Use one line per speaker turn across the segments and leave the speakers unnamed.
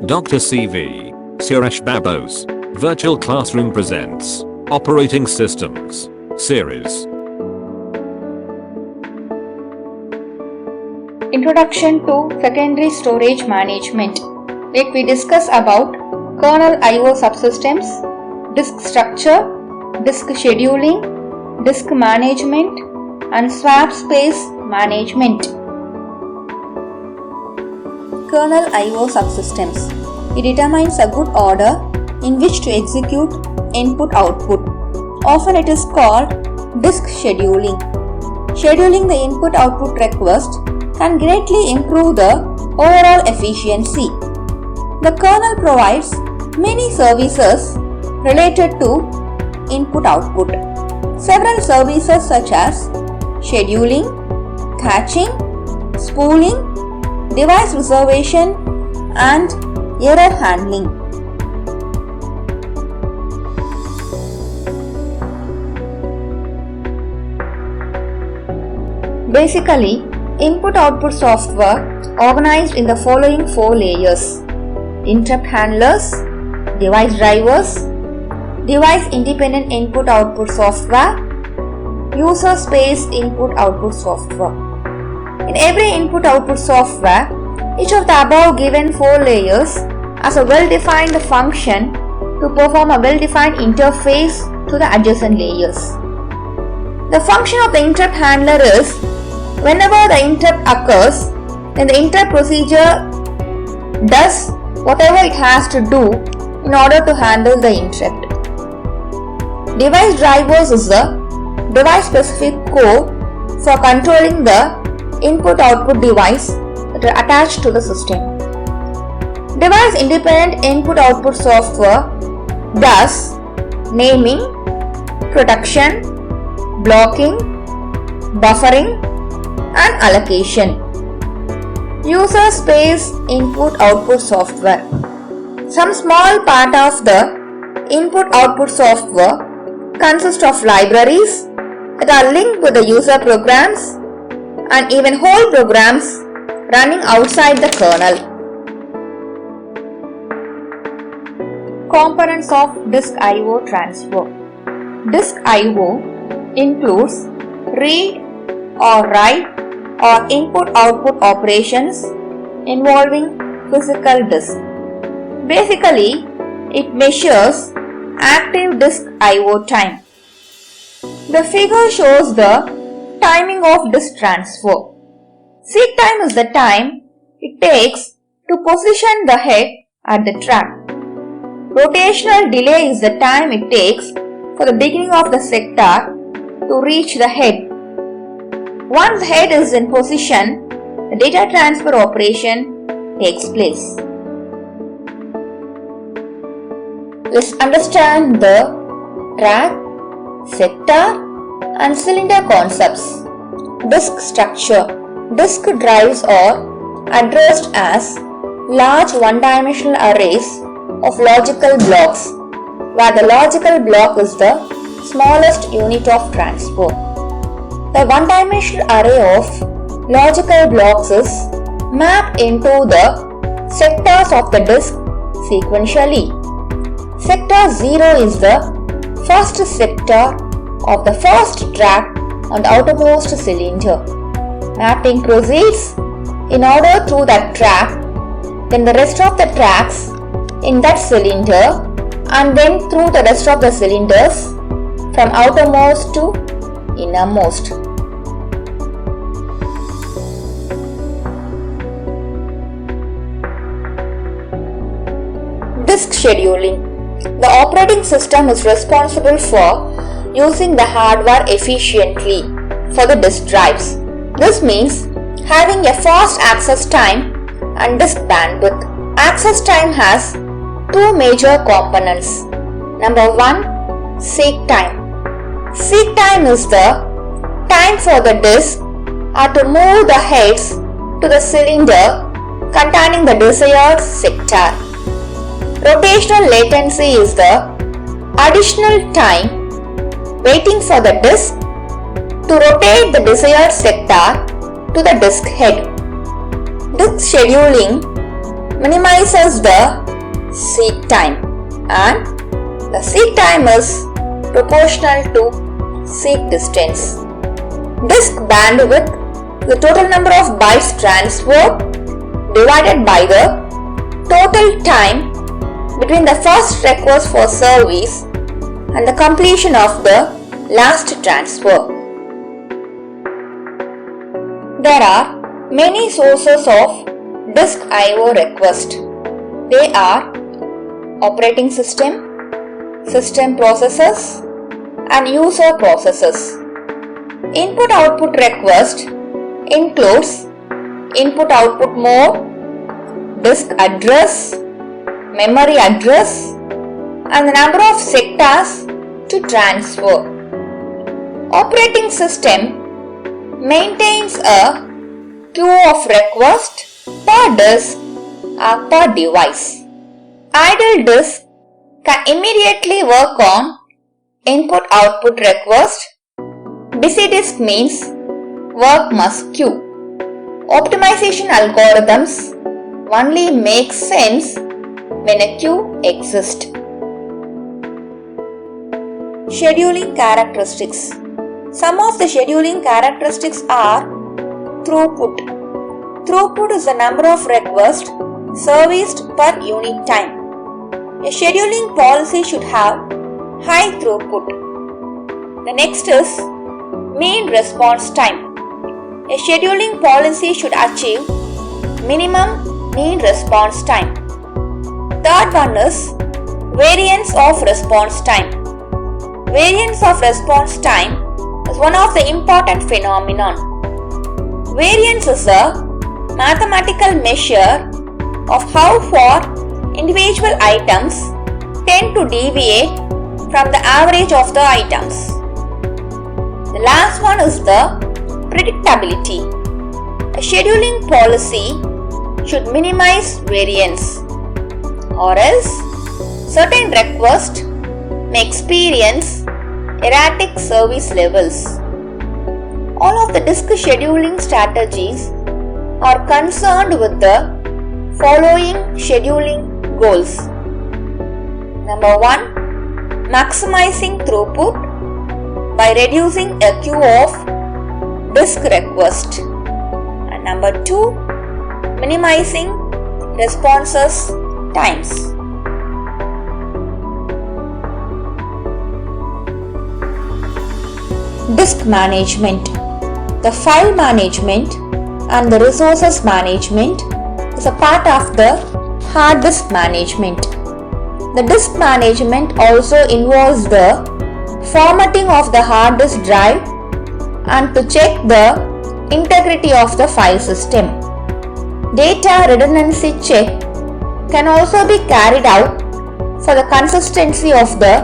Dr.C.V.Suresh Babu's Virtual Classroom presents Operating Systems series.
Introduction to Secondary Storage Management. Like we discuss about Kernel I/O subsystems, disk structure, disk scheduling, disk management, and swap space management. Kernel I/O subsystems. It determines a good order in which to execute input-output. Often it is called disk scheduling. Scheduling the input-output request can greatly improve the overall efficiency. The kernel provides many services related to input-output. Several services such as scheduling, caching, spooling, device reservation, and error handling. Basically, input-output software organized in the following 4 layers: interrupt handlers, device drivers, device-independent input-output software, user space input-output software. In every input-output software, each of the above given 4 layers has a well-defined function to perform a well-defined interface to the adjacent layers. The function of the interrupt handler is whenever the interrupt occurs, then the interrupt procedure does whatever it has to do in order to handle the interrupt. Device drivers is the device-specific code for controlling the input-output device that are attached to the system. Device-independent input-output software does naming, protection, blocking, buffering, and allocation. User space input-output software. Some small part of the input-output software consists of libraries that are linked with the user programs and even whole programs running outside the kernel. Components of disk I/O transfer. Disk I/O includes read or write or input-output operations involving physical disk. Basically, it measures active disk I/O time. The figure shows the timing of disk transfer. Seek time is the time it takes to position the head at the track. Rotational delay is the time it takes for the beginning of the sector to reach the head. Once the head is in position, the data transfer operation takes place. Let's understand the track, sector, and cylinder concepts. Disk structure. Disk drives are addressed as large one-dimensional arrays of logical blocks, where the logical block is the smallest unit of transport. The one-dimensional array of logical blocks is mapped into the sectors of the disk sequentially. Sector 0 is the first sector of the first track on the outermost cylinder. Mapping proceeds in order through that track, then the rest of the tracks in that cylinder, and then through the rest of the cylinders from outermost to innermost. Disk scheduling. The operating system is responsible for using the hardware efficiently for the disk drives. This means having a fast access time and disk bandwidth. Access time has 2 major components. Number 1, seek time. Seek time is the time for the disk to move the heads to the cylinder containing the desired sector. Rotational latency is the additional time waiting for the disk to rotate the desired sector to the disk head. Disk scheduling minimizes the seek time, and the seek time is proportional to seek distance. Disk bandwidth is the total number of bytes transferred divided by the total time between the first request for service and the completion of the last transfer. There are many sources of disk I/O request. They are operating system, system processes, and user processes. Input-output request includes input-output mode, disk address, memory address, and the number of sectors to transfer. Operating system maintains a queue of requests per disk or per device. Idle disk can immediately work on input-output request. Busy disk means work must queue. Optimization algorithms only make sense when a queue exists. Scheduling characteristics. Some of the scheduling characteristics are throughput. Throughput is the number of requests serviced per unit time. A scheduling policy should have high throughput. The next is mean response time. A scheduling policy should achieve minimum mean response time. Third one is variance of response time. Variance of response time is one of the important phenomenon. Variance is a mathematical measure of how far individual items tend to deviate from the average of the items. The last one is the predictability. A scheduling policy should minimize variance, or else certain requests may experience erratic service levels. All of the disk scheduling strategies are concerned with the following scheduling goals. Number 1. Maximizing throughput by reducing a queue of disk requests. And number 2. Minimizing responses times. Disk management. The file management and the resources management is a part of the hard disk management. The disk management also involves the formatting of the hard disk drive and to check the integrity of the file system. Data redundancy check can also be carried out for the consistency of the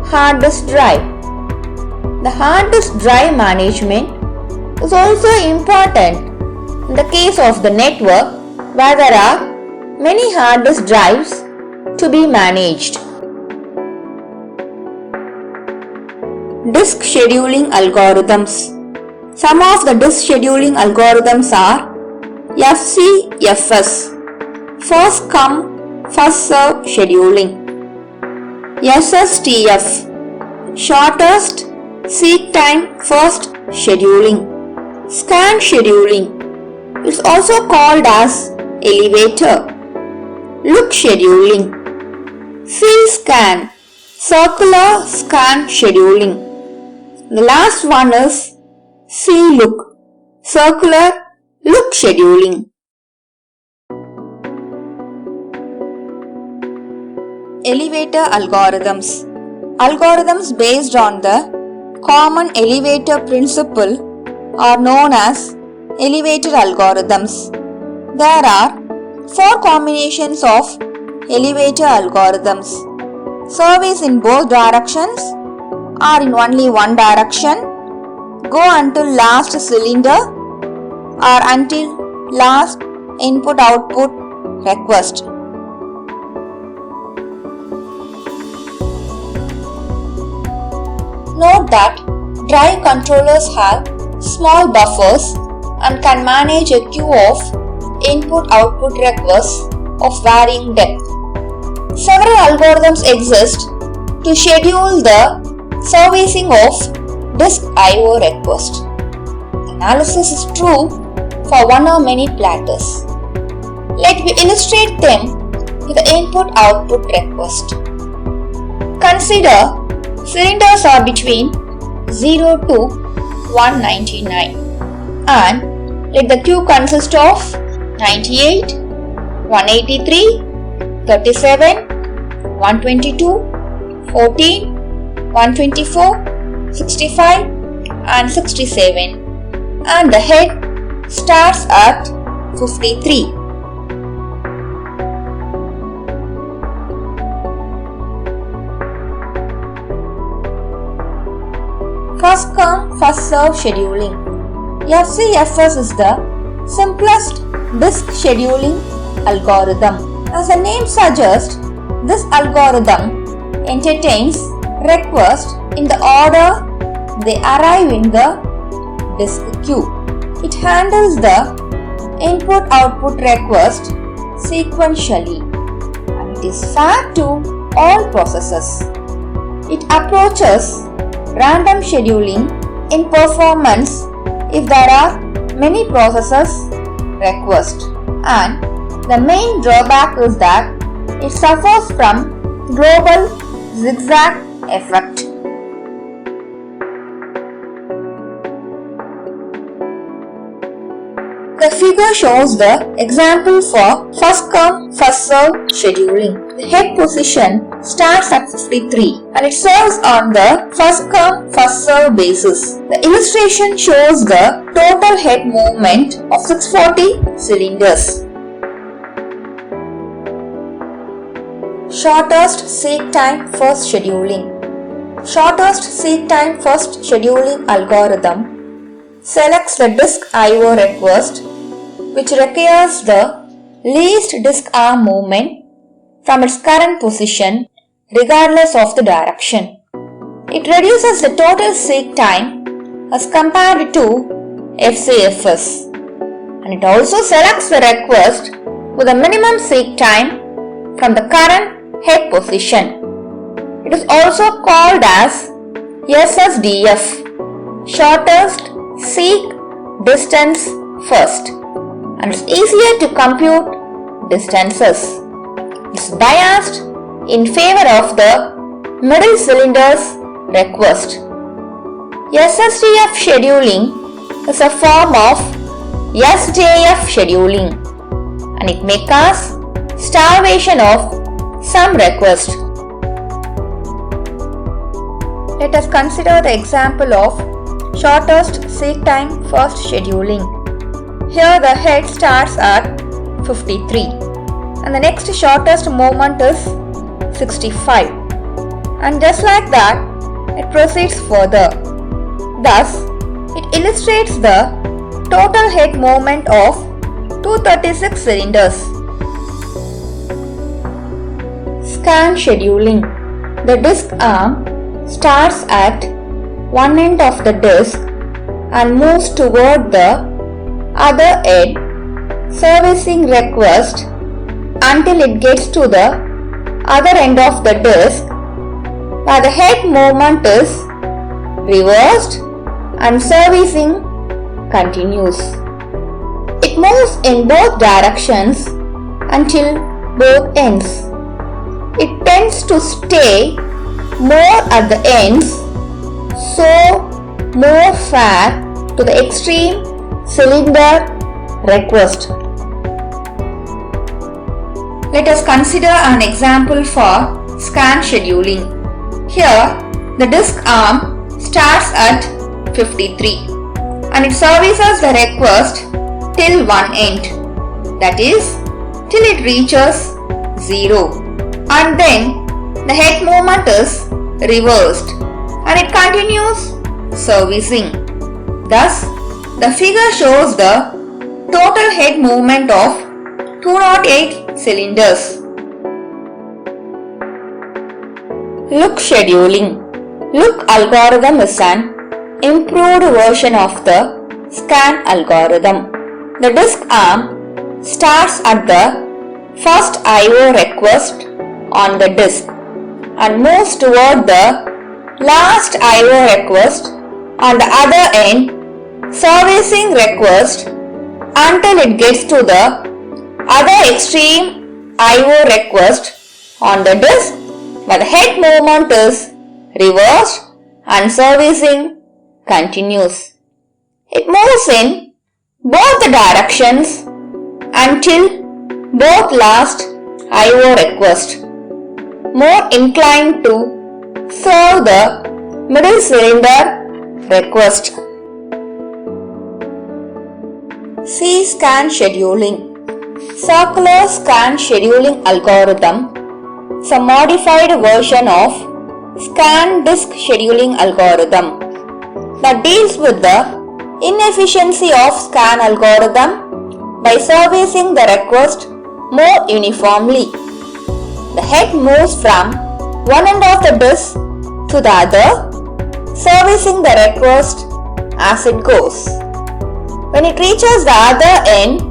hard disk drive. The hard disk drive management is also important in the case of the network where there are many hard disk drives to be managed. Disk scheduling algorithms. Some of the disk scheduling algorithms are FCFS, first come first serve scheduling, SSTF, shortest seek time first scheduling, scan scheduling is also called as elevator, look scheduling, C-scan, circular scan scheduling. The last one is C-look, circular look scheduling. Elevator algorithms. Algorithms based on the common elevator principle are known as elevator algorithms. There are 4 combinations of elevator algorithms. Service in both directions or in only one direction, go until last cylinder or until last input-output request. Note that drive controllers have small buffers and can manage a queue of input-output requests of varying depth. Several algorithms exist to schedule the servicing of disk I/O request. Analysis is true for one or many platters. Let me illustrate them with the input-output request. Consider cylinders are between 0 to 199 and let the queue consist of 98, 183, 37, 122, 14, 124, 65 and 67 and the head starts at 53. First come, first serve scheduling. FCFS is the simplest disk scheduling algorithm. As the name suggests, this algorithm entertains requests in the order they arrive in the disk queue. It handles the input-output request sequentially and it is fair to all processes. It approaches random scheduling in performance if there are many processes request, and the main drawback is that it suffers from global zigzag effect. The figure shows the example for first come first serve scheduling. The head position starts at 53 and it serves on the first come first serve basis. The illustration shows the total head movement of 640 cylinders. Shortest seek time first scheduling. Shortest seek time first scheduling algorithm selects the disk I/O request which requires the least disk arm movement from its current position regardless of the direction. It reduces the total seek time as compared to FCFS, and it also selects the request with a minimum seek time from the current head position. It is also called as SSDF, shortest seek distance first, and it's easier to compute distances. It's biased in favor of the middle cylinder's request. SSDF scheduling is a form of SJF scheduling, and it may cause starvation of some request. Let us consider the example of shortest seek time first scheduling. Here the head starts at 53 and the next shortest movement is 65, and just like that it proceeds further. Thus, it illustrates the total head movement of 236 cylinders. Scan scheduling. The disk arm starts at one end of the disk and moves toward the other end, servicing request until it gets to the other end of the disk where the head movement is reversed and servicing continues. It moves in both directions until both ends. It tends to stay more at the ends, so more fair to the extreme cylinder request. Let us consider an example for scan scheduling. Here, the disk arm starts at 53 and it services the request till one end, that is, till it reaches 0, and then the head movement is reversed and it continues servicing. Thus, the figure shows the total head movement of 208 cylinders. Look scheduling. Look algorithm is an improved version of the scan algorithm. The disk arm starts at the first I/O request on the disk and moves toward the last I/O request on the other end, servicing request until it gets to the other extreme I/O request on the disk, but the head movement is reversed and servicing continues. It moves in both the directions until both last I/O request more inclined to serve the middle cylinder request. C-scan scheduling. Circular scan scheduling algorithm is a modified version of scan disk scheduling algorithm that deals with the inefficiency of scan algorithm by servicing the request more uniformly. The head moves from one end of the disk to the other, servicing the request as it goes. When it reaches the other end,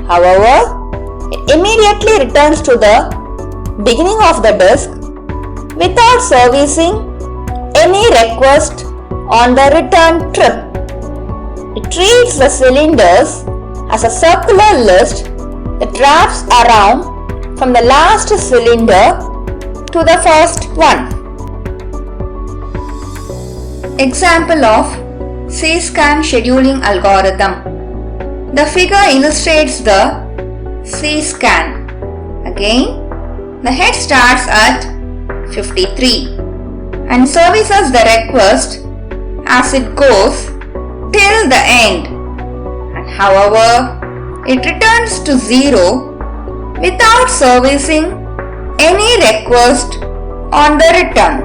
however, it immediately returns to the beginning of the disk without servicing any request on the return trip. It treats the cylinders as a circular list that wraps around from the last cylinder to the first one. Example of C-scan scheduling algorithm. The figure illustrates the C-scan. Again, the head starts at 53 and services the request as it goes till the end, and however, it returns to 0 without servicing any request on the return.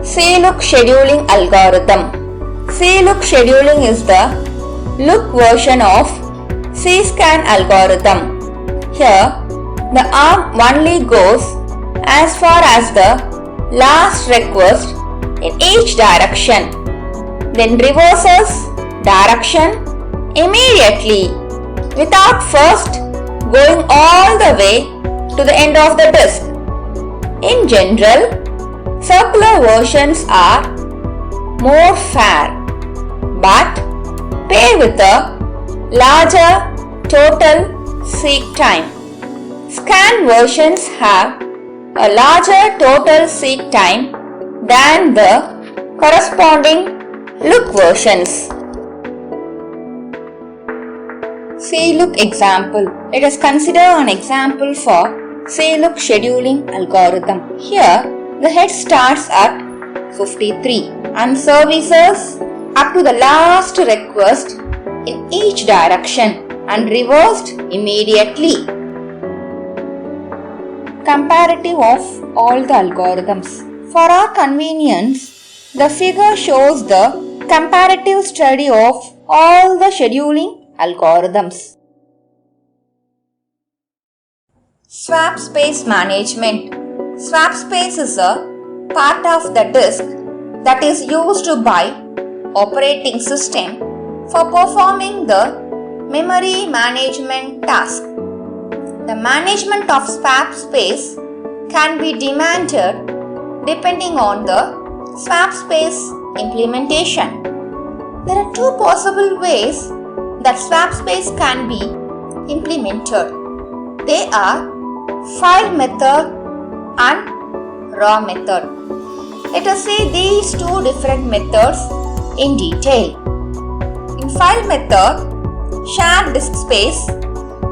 C-look scheduling algorithm. C-look scheduling is the look version of C-scan algorithm. Here, the arm only goes as far as the last request in each direction, then reverses direction immediately without first going all the way to the end of the disk. In general, circular versions are more fair but pay with a larger total seek time. Scan versions have a larger total seek time than the corresponding look versions. C-look example. Let us consider an example for C-look scheduling algorithm. Here, the head starts at 53 and services up to the last request in each direction and reversed immediately. Comparative of all the algorithms. For our convenience, the figure shows the comparative study of all the scheduling algorithms. Swap space management. Swap space is a part of the disk that is used by operating system for performing the memory management task. The management of swap space can be demanded depending on the swap space implementation. There are two possible ways that swap space can be implemented. They are file method and raw method. Let us see these two different methods in detail. In file method, share disk space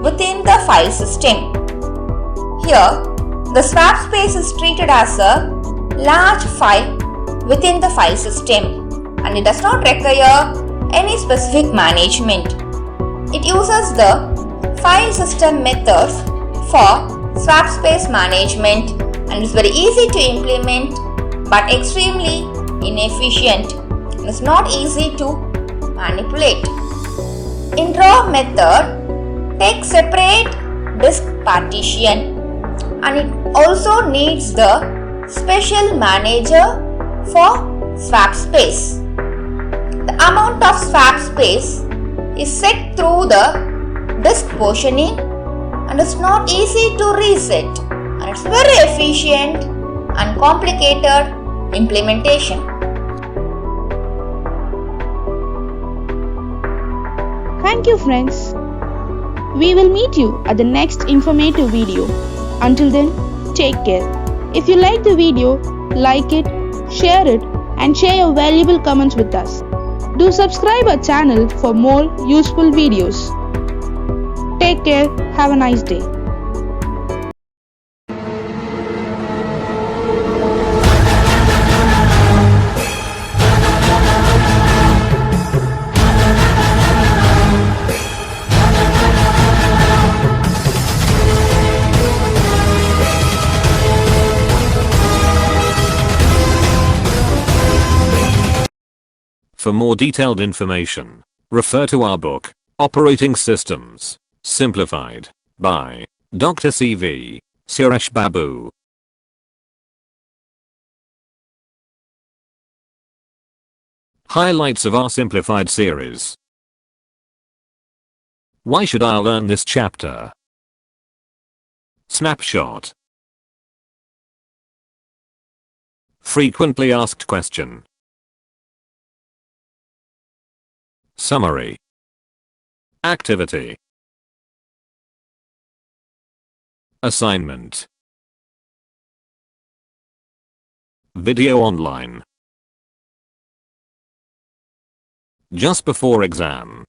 within the file system. Here, the swap space is treated as a large file within the file system and it does not require any specific management. It uses the file system methods for swap space management and is very easy to implement but extremely inefficient and is not easy to manipulate. In raw method, take separate disk partition and it also needs the special manager for swap space. The amount of swap space is set through the disk portioning, and it's not easy to reset, and it's very efficient and complicated implementation.
Thank you, friends. We will meet you at the next informative video. Until then, take care. If you like the video, like it, share it, and share your valuable comments with us. Do subscribe our channel for more useful videos. Take care. Have a nice day.
For more detailed information, refer to our book, Operating Systems, Simplified, by Dr. C.V.Suresh Babu. Highlights of our simplified series. Why should I learn this chapter? Snapshot. Frequently asked question. Summary. Activity. Assignment. Video online. Just before exam.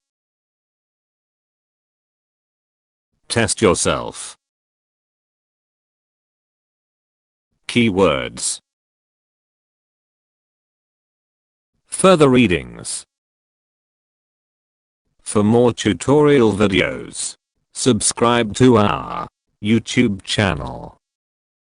Test yourself. Keywords. Further readings. For more tutorial videos, subscribe to our YouTube channel.